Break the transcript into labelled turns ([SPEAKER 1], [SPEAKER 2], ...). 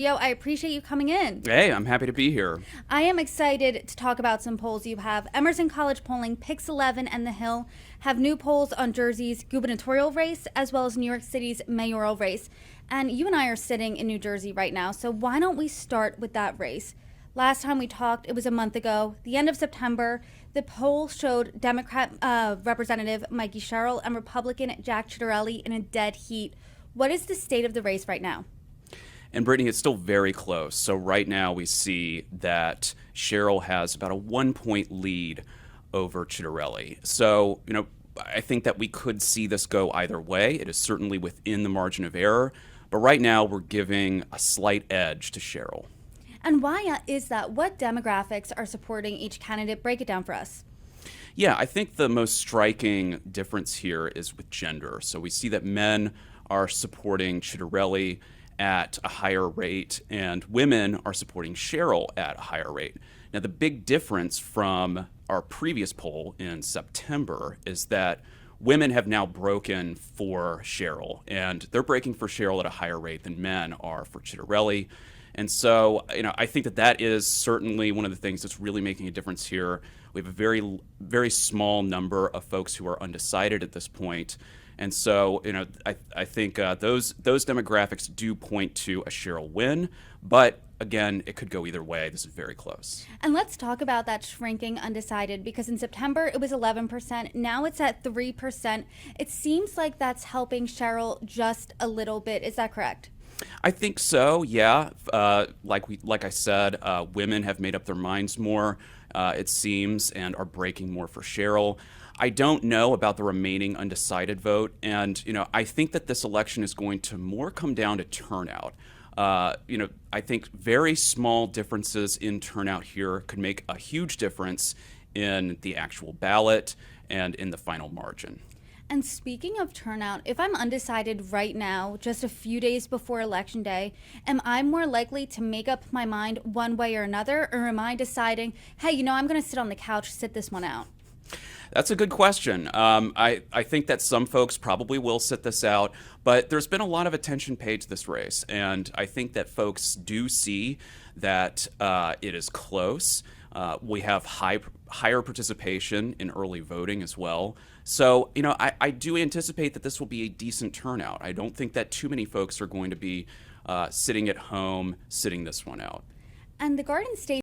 [SPEAKER 1] Yo, I appreciate you coming in.
[SPEAKER 2] Hey, I'm happy to be here.
[SPEAKER 1] I am excited to talk about some polls you have. Emerson College Polling, Pix 11, and The Hill have new polls on Jersey's gubernatorial race as well as New York City's mayoral race. And you and I are sitting in New Jersey right now, so why don't we start with that race? Last time we talked, it was a month ago, the end of September. The poll showed Democrat Representative Mikey Sherrill and Republican Jack Ciattarelli in a dead heat. What is the state of the race right now?
[SPEAKER 2] And Brittany, it's still very close. So right now we see that Cheryl has about a 1-point lead over Ciattarelli. So, I think that we could see this go either way. It is certainly within the margin of error. But right now we're giving a slight edge to Cheryl.
[SPEAKER 1] And why is that? What demographics are supporting each candidate? Break it down for us.
[SPEAKER 2] Yeah, I think the most striking difference here is with gender. So we see that men are supporting Ciattarelli at a higher rate, and women are supporting Cheryl at a higher rate. Now, the big difference from our previous poll in September is that women have now broken for Cheryl, and they're breaking for Cheryl at a higher rate than men are for Ciattarelli. And so, I think that is certainly one of the things that's really making a difference here. We have a very, very small number of folks who are undecided at this point. And so, I think those demographics do point to a Cheryl win. But again, it could go either way. This is very close.
[SPEAKER 1] And let's talk about that shrinking undecided, because in September it was 11%. Now it's at 3%. It seems like that's helping Cheryl just a little bit. Is that correct?
[SPEAKER 2] I think so, yeah. Like I said, women have made up their minds more, it seems, and are breaking more for Cheryl. I don't know about the remaining undecided vote, and I think that this election is going to more come down to turnout. I think very small differences in turnout here could make a huge difference in the actual ballot and in the final margin.
[SPEAKER 1] And speaking of turnout, if I'm undecided right now, just a few days before Election Day, am I more likely to make up my mind one way or another, or am I deciding, hey, I'm going to sit on the couch, sit this one out?
[SPEAKER 2] That's a good question. I think that some folks probably will sit this out, but there's been a lot of attention paid to this race, and I think that folks do see that it is close. We have higher participation in early voting as well. So, I do anticipate that this will be a decent turnout. I don't think that too many folks are going to be sitting at home, sitting this one out.
[SPEAKER 1] And the Garden State